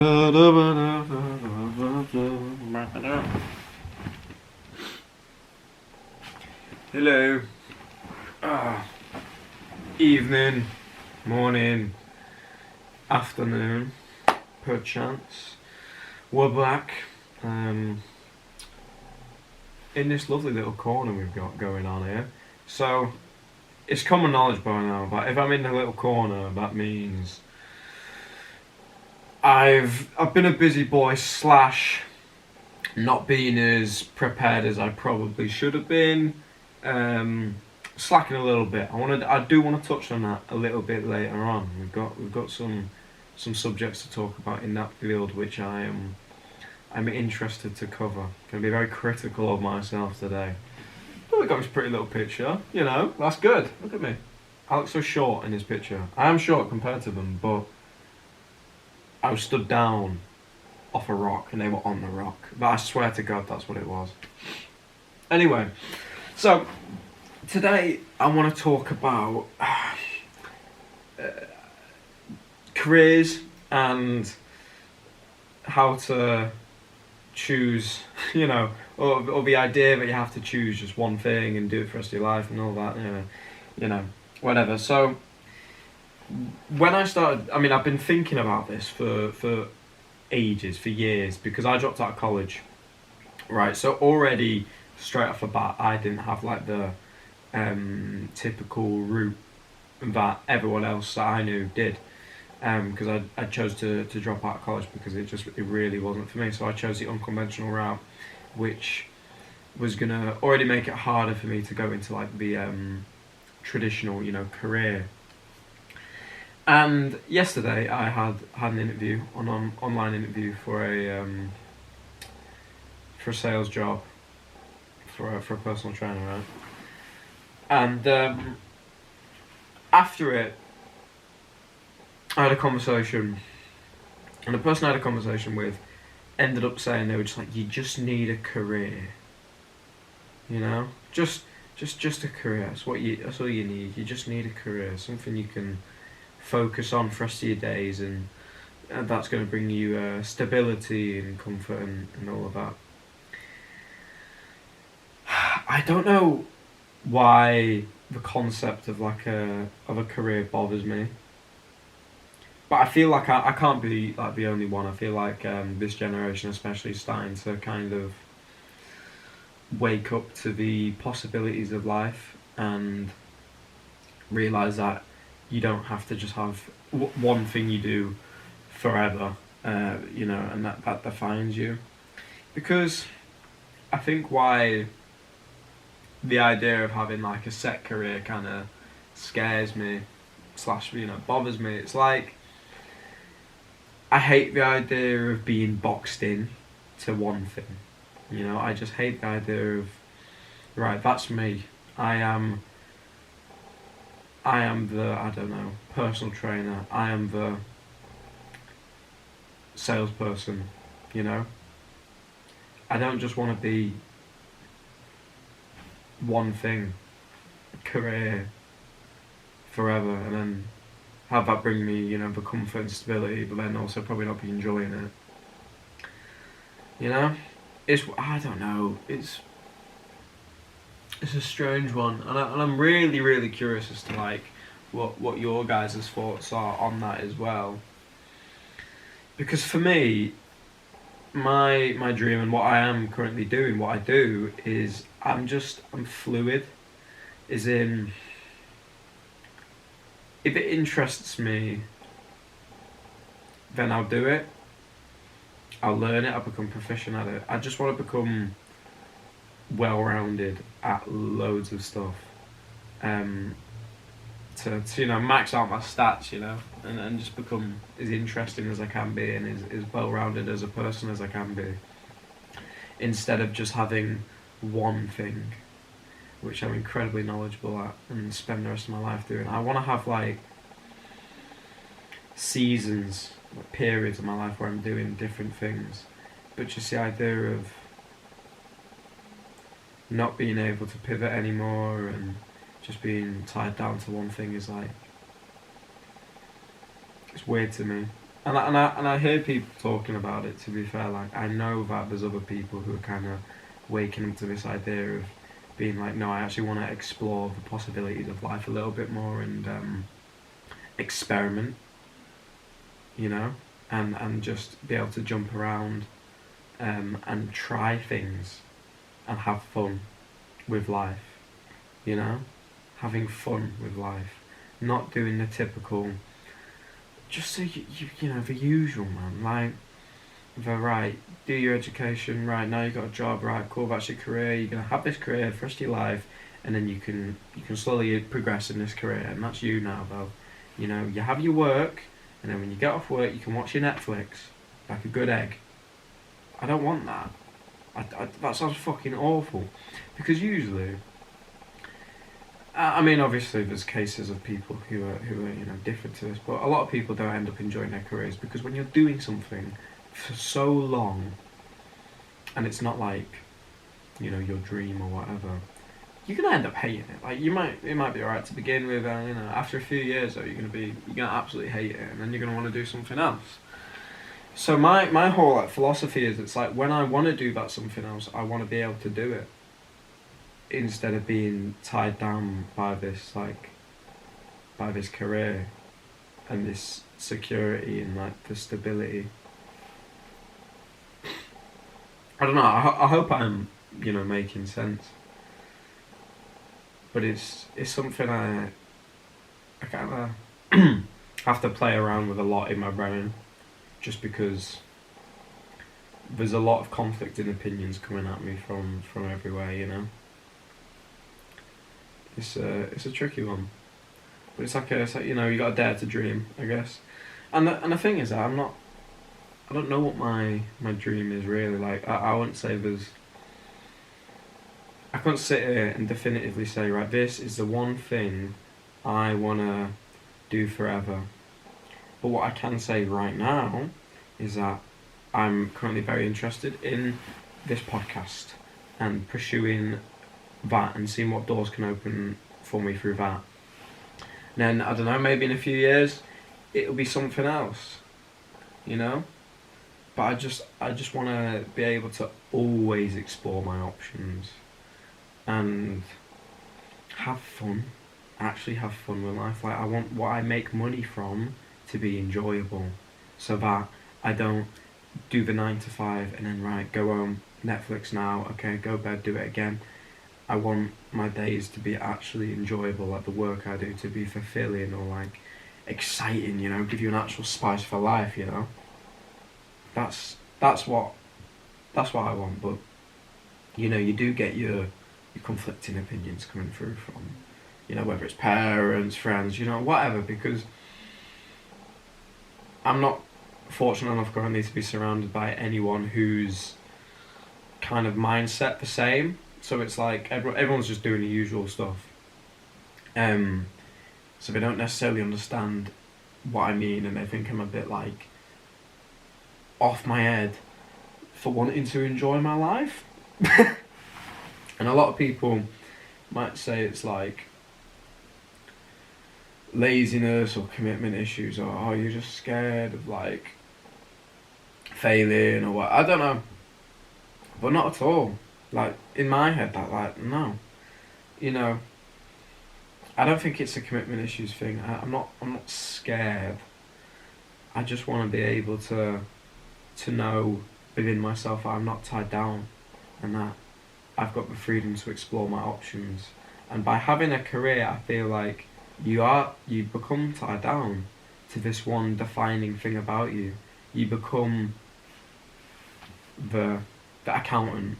Hello. Evening, morning, afternoon, perchance. We're back in this lovely little corner we've got going on here. So, it's common knowledge by now, but if I'm in the little corner, that means I've been a busy boy slash not being as prepared as I probably should have been. Slacking a little bit. I do want to touch on that a little bit later on. We've got some subjects to talk about in that field, which I'm interested to cover. Going to be very critical of myself today. But we've got this pretty little picture. You know, that's good. Look at me. I look so short in this picture. I am short compared to them, but I was stood down off a rock and they were on the rock. But I swear to God, that's what it was. Anyway, so today I want to talk about careers and how to choose, you know, or the idea that you have to choose just one thing and do it for the rest of your life and all that, you know, whatever. So when I started, I mean, I've been thinking about this for ages, for years, because I dropped out of college, right? So already straight off the bat, I didn't have like the typical route that everyone else that I knew did, because I chose to drop out of college because it really wasn't for me. So I chose the unconventional route, which was gonna already make it harder for me to go into like the traditional, you know, career. And yesterday I had an interview, an online interview for a sales job for a personal trainer, right? And after it, I had a conversation, and the person I had a conversation with ended up saying they were just like, you just need a career, you know, just a career. That's all you need. You just need a career, something you can focus on for the rest of your days, and that's going to bring you stability and comfort and all of that. I don't know why the concept of a career bothers me, but I feel like I can't be like the only one. I feel like this generation especially is starting to kind of wake up to the possibilities of life and realise that you don't have to just have one thing you do forever, you know, and that defines you. Because I think why the idea of having like a set career kind of scares me, slash, you know, bothers me. It's like, I hate the idea of being boxed in to one thing. You know, I just hate the idea of, right, that's me. I am the, I don't know, personal trainer. I am the salesperson, you know. I don't just want to be one thing, career, forever, and then have that bring me, you know, the comfort and stability, but then also probably not be enjoying it. You know? I don't know, it's a strange one, and I'm really, really curious as to like what your guys' thoughts are on that as well. Because for me, my dream and what I am currently doing, what I do is I'm fluid. Is in, if it interests me, then I'll do it. I'll learn it. I'll become proficient at it. I just want to become well-rounded at loads of stuff, to you know, max out my stats, you know, and just become as interesting as I can be and as well-rounded as a person as I can be, instead of just having one thing which I'm incredibly knowledgeable at and spend the rest of my life doing. I want to have like seasons, like periods of my life where I'm doing different things, but just the idea of not being able to pivot anymore and just being tied down to one thing is like, it's weird to me. And I hear people talking about it. To be fair, like I know that there's other people who are kind of waking up to this idea of being like, no, I actually want to explore the possibilities of life a little bit more and experiment, you know, and just be able to jump around and try things and have fun with life, you know, having fun with life, not doing the typical, just so you know, the usual, man, like the right, do your education, right, now you got a job, right, cool, that's your career, you're gonna have this career for the rest of your life, and then you can slowly progress in this career, and that's you now though. You know, you have your work, and then when you get off work, you can watch your Netflix like a good egg. I don't want that. That sounds fucking awful, because usually, I mean, obviously, there's cases of people who are different to this, but a lot of people don't end up enjoying their careers because when you're doing something for so long, and it's not like your dream or whatever, you're gonna end up hating it. Like it might be alright to begin with, and after a few years though, you're gonna absolutely hate it, and then you're gonna want to do something else. So my whole philosophy is it's like when I want to do that something else, I want to be able to do it instead of being tied down by this career and this security and like the stability. I don't know. I hope I'm making sense, but it's something I kind of have to play around with a lot in my brain, just because there's a lot of conflicting opinions coming at me from everywhere. It's a tricky one, but it's like you got to dare to dream, I guess. And the thing is that I don't know what my dream is really. Like I wouldn't say I can't sit here and definitively say, right, this is the one thing I wanna do forever. But what I can say right now is that I'm currently very interested in this podcast and pursuing that and seeing what doors can open for me through that. And then I don't know, maybe in a few years it'll be something else, But I just want to be able to always explore my options and have fun. Actually have fun with life. Like I want what I make money from to be enjoyable, so that I don't do the 9 to 5 and then right go home, Netflix now, okay, go bed, do it again. I want my days to be actually enjoyable, like the work I do to be fulfilling or like exciting, give you an actual spice for life, That's what I want, but you do get your conflicting opinions coming through from whether it's parents, friends, whatever, because I'm not fortunate enough currently to be surrounded by anyone whose kind of mindset the same. So it's like everyone's just doing the usual stuff. So they don't necessarily understand what I mean, and they think I'm a bit like off my head for wanting to enjoy my life. And a lot of people might say it's like laziness or commitment issues, or oh, you're just scared of like failing or what. I don't know, but not at all. Like in my head, that like no, I don't think it's a commitment issues thing. I'm not scared. I just want to be able to know within myself that I'm not tied down, and that I've got the freedom to explore my options. And by having a career, I feel like you become tied down to this one defining thing about you. You become the accountant,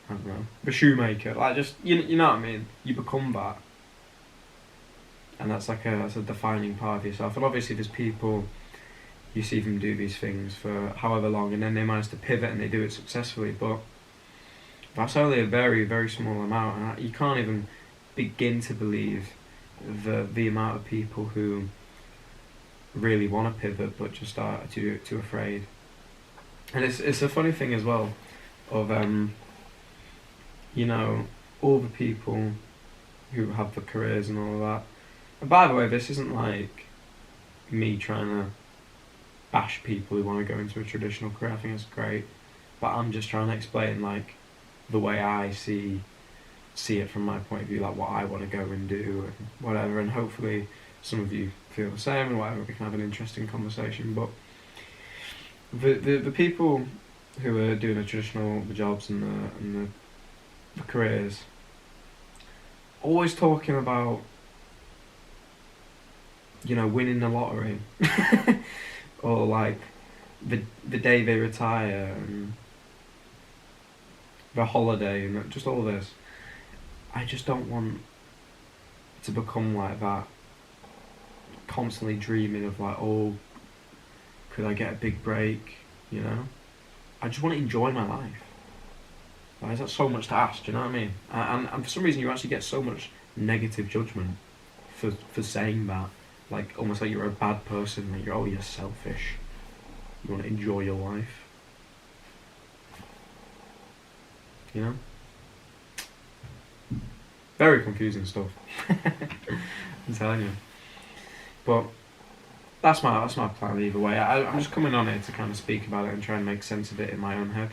I don't know, the shoemaker, like just you know what I mean. You become that, and that's a defining part of yourself. And obviously, there's people you see them do these things for however long, and then they manage to pivot and they do it successfully. But that's only a very very small amount, and you can't even begin to believe the amount of people who really want to pivot but just are too afraid. And it's a funny thing as well of all the people who have the careers and all of that. And by the way, this isn't like me trying to bash people who want to go into a traditional career. I think it's great, but I'm just trying to explain like the way I see it from my point of view, like what I want to go and do and whatever. And hopefully, some of you feel the same and whatever. We can have an interesting conversation. But the people who are doing the traditional jobs and the careers, always talking about, you know, winning the lottery or like the day they retire and the holiday and just all this. I just don't want to become like that, constantly dreaming of like, oh, could I get a big break, you know? I just want to enjoy my life. Why is that so much to ask, do you know what I mean? And for some reason you actually get so much negative judgment for saying that. Like, almost like you're a bad person, like you're selfish. You want to enjoy your life. You know? Very confusing stuff. I'm telling you. But that's my plan either way. I'm just coming on here to kind of speak about it and try and make sense of it in my own head.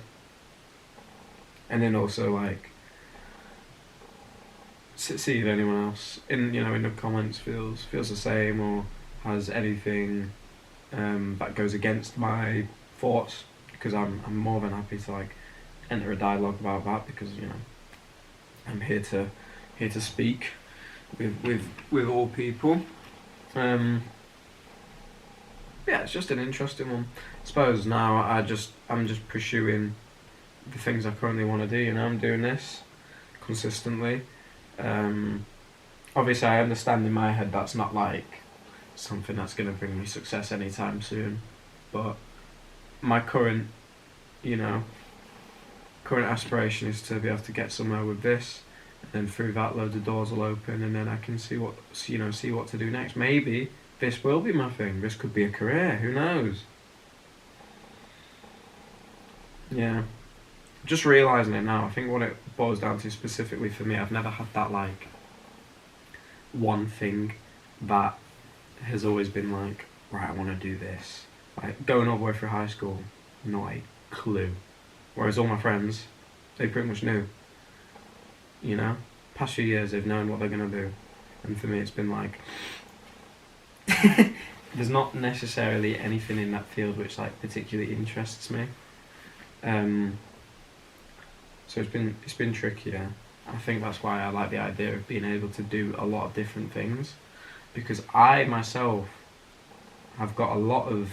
And then also like see if anyone else in the comments feels the same or has anything that goes against my thoughts, because I'm more than happy to like enter a dialogue about that, because I'm here to speak with all people. Yeah, it's just an interesting one. I suppose now I'm just pursuing the things I currently want to do. I'm doing this consistently. Obviously, I understand in my head that's not like something that's going to bring me success anytime soon. But my current aspiration is to be able to get somewhere with this, and then through that, loads of doors will open, and then I can see what to do next. Maybe this will be my thing. This could be a career. Who knows? Yeah. Just realising it now, I think what it boils down to specifically for me, I've never had that like one thing that has always been like, right, I want to do this. Like going all the way through high school, not a clue. Whereas all my friends, they pretty much knew. Past few years they've known what they're going to do. And for me it's been like, there's not necessarily anything in that field which like particularly interests me. So it's been trickier. I think that's why I like the idea of being able to do a lot of different things, because I myself have got a lot of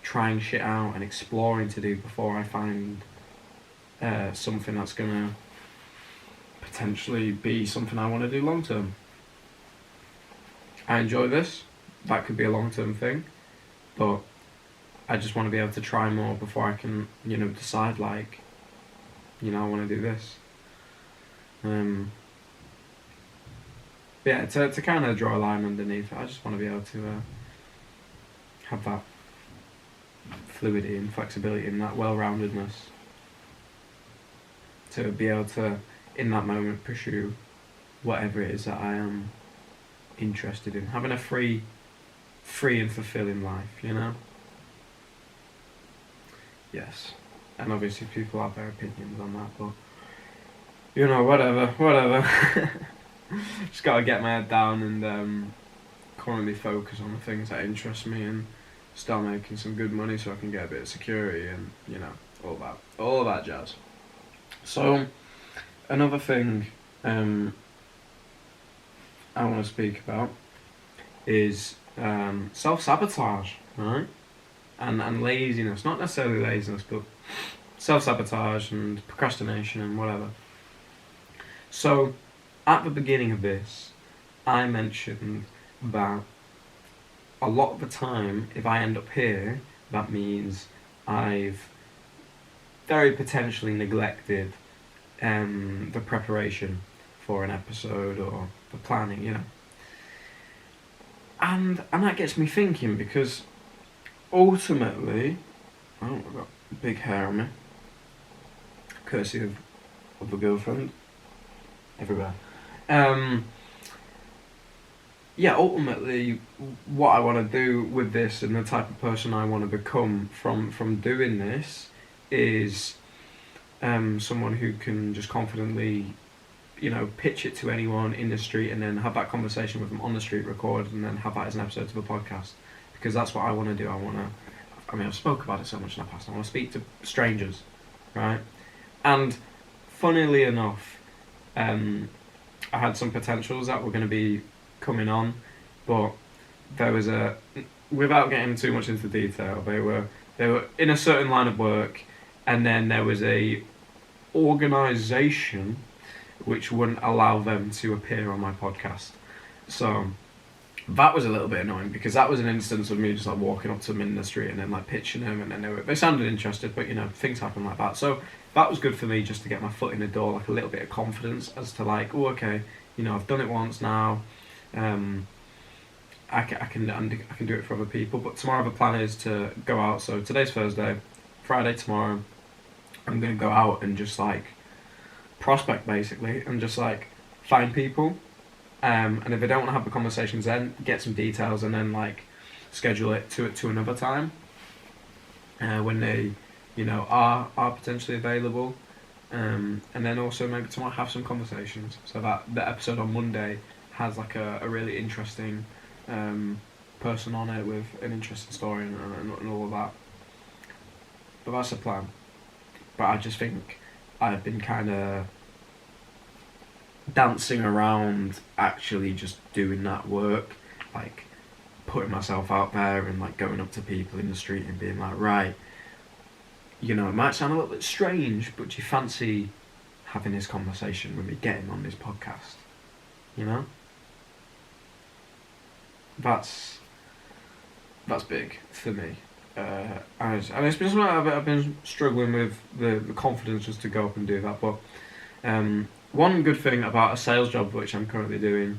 trying shit out and exploring to do before I find something that's gonna potentially be something I want to do long term. I enjoy this. That could be a long term thing, but I just want to be able to try more before I can, decide like, I want to do this. Yeah, to kind of draw a line underneath it, I just want to be able to have that fluidity and flexibility and that well-roundedness to be able to, in that moment, pursue whatever it is that I am interested in. Having a free and fulfilling life, Yes. And obviously people have their opinions on that, but whatever. Just gotta get my head down and currently focus on the things that interest me and start making some good money so I can get a bit of security and all that jazz. So another thing I want to speak about is self-sabotage, right? And laziness, not necessarily laziness, but self-sabotage and procrastination and whatever. So, at the beginning of this, I mentioned that a lot of the time, if I end up here, that means I've very potentially neglected the preparation for an episode or the planning, And that gets me thinking, because ultimately, I've got big hair on me, courtesy of a girlfriend, everywhere. yeah, ultimately, what I want to do with this and the type of person I want to become from doing this is someone who can just confidently, pitch it to anyone in the street and then have that conversation with them on the street, record, and then have that as an episode of a podcast. Because that's what I want to do. I've spoke about it so much in the past. I want to speak to strangers, right? And funnily enough, I had some potentials that were going to be coming on, but there was without getting too much into detail, they were in a certain line of work, and then there was a organisation which wouldn't allow them to appear on my podcast. So that was a little bit annoying because that was an instance of me just like walking up to them in the street and then like pitching them, and then they sounded interested, but things happen like that. So that was good for me just to get my foot in the door, like a little bit of confidence as to like, oh okay, I've done it once now. I can do it for other people. But tomorrow the plan is to go out. So today's Thursday, Friday tomorrow, I'm gonna go out and just like prospect basically, and just like find people. And if they don't want to have the conversations, then get some details, and then like schedule it to another time when they, are potentially available. And then also maybe tomorrow have some conversations, so that the episode on Monday has like a really interesting person on it with an interesting story and all of that. But that's the plan. But I just think I've been kind of dancing around actually just doing that work, like putting myself out there and like going up to people in the street and being like, right, it might sound a little bit strange, but do you fancy having this conversation with me, getting on this podcast? That's big for me. And it's been something I've been struggling with the confidence just to go up and do that. But one good thing about a sales job which I'm currently doing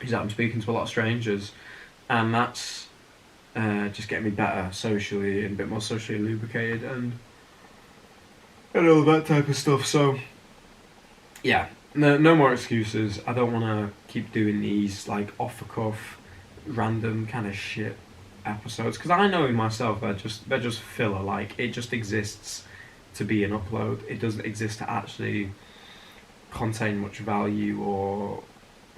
is that I'm speaking to a lot of strangers, and that's just getting me better socially and a bit more socially lubricated and all that type of stuff. So yeah, no more excuses. I don't want to keep doing these like off the cuff, random kind of shit episodes, because I know in myself they're just filler. Like, it just exists to be an upload. It doesn't exist to actually contain much value or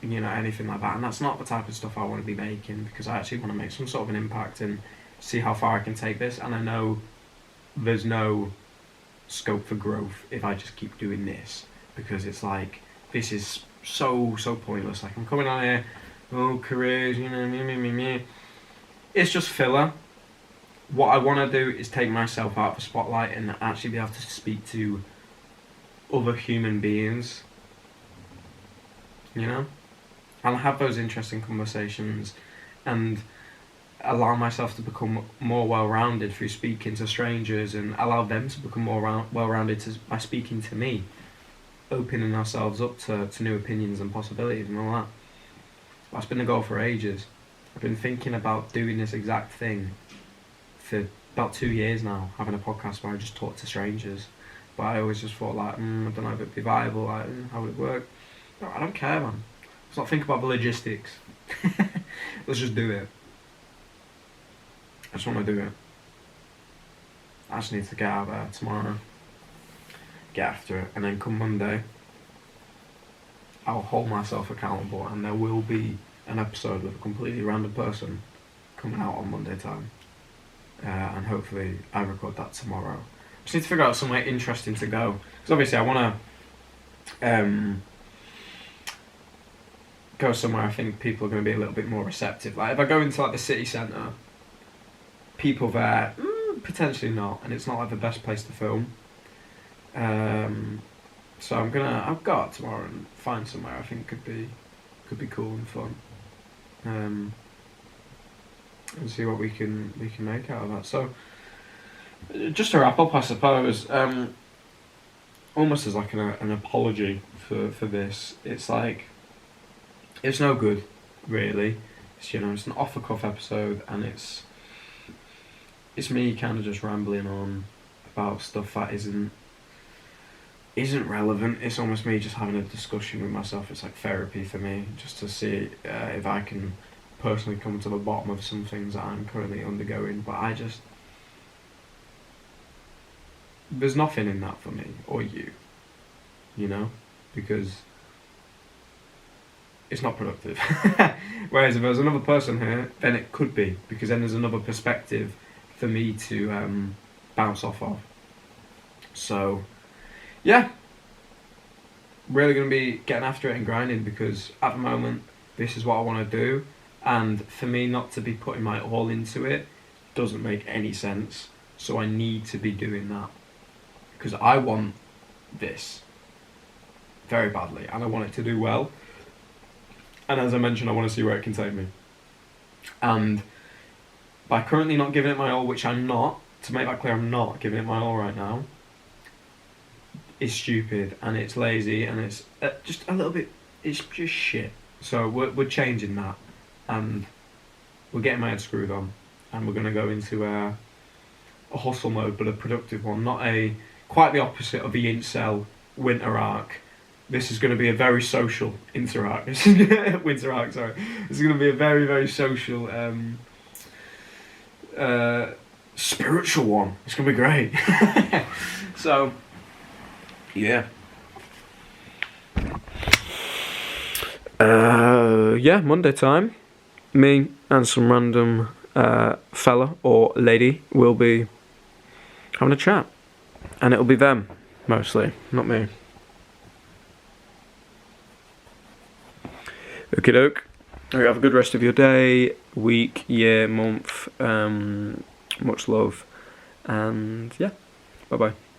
anything like that. And that's not the type of stuff I want to be making, because I actually want to make some sort of an impact and see how far I can take this. And I know there's no scope for growth if I just keep doing this, because it's like, this is so pointless. Like, I'm coming on here, careers, me. It's just filler. What I want to do is take myself out of the spotlight and actually be able to speak to other human beings, and have those interesting conversations and allow myself to become more well-rounded through speaking to strangers, and allow them to become more well-rounded by speaking to me, opening ourselves up to new opinions and possibilities and all that. That's been the goal for ages. I've been thinking about doing this exact thing for about 2 years now, having a podcast where I just talk to strangers. But I always just thought like, I don't know if it'd be viable, like, how would it work? No, I don't care, man. Let's not think about the logistics. Let's just do it. I just want to do it. I just need to get out there tomorrow, get after it, and then come Monday, I'll hold myself accountable, and there will be an episode with a completely random person coming out on Monday time. And hopefully I record that tomorrow. Just need to figure out somewhere interesting to go, because obviously I want to go somewhere I think people are going to be a little bit more receptive. Like, if I go into like the city centre, people there, potentially not, and it's not like the best place to film. So I'll go out tomorrow and find somewhere I think could be cool and fun, and see what we can make out of that. So just to wrap up, I suppose, almost as like an apology for this, it's like, it's no good really. It's it's an off the cuff episode, and it's me kind of just rambling on about stuff that isn't isn't relevant. It's almost me just having a discussion with myself. It's like therapy for me, just to see if I can personally come to the bottom of some things that I'm currently undergoing. But there's nothing in that for me or you know, because it's not productive. Whereas if there was another person here, then it could be, because then there's another perspective for me to bounce off of. So, yeah, really going to be getting after it and grinding, because at the moment, this is what I want to do. And for me not to be putting my all into it doesn't make any sense. So I need to be doing that, because I want this very badly and I want it to do well. And as I mentioned, I want to see where it can take me. And by currently not giving it my all, which I'm not, to make that clear, I'm not giving it my all right now, is stupid and it's lazy and it's just a little bit, it's just shit. So we're changing that, and we're getting my head screwed on, and we're going to go into a hustle mode, but a productive one, not a quite the opposite of the incel winter arc. This is going to be a very social winter arc. Winter arc, sorry. This is going to be a very, very social, spiritual one. It's going to be great. So, yeah. Yeah, Monday time. Me and some random fella or lady will be having a chat. And it'll be them, mostly, not me. Okie doke. Have a good rest of your day, week, year, month. Much love. And yeah, bye bye.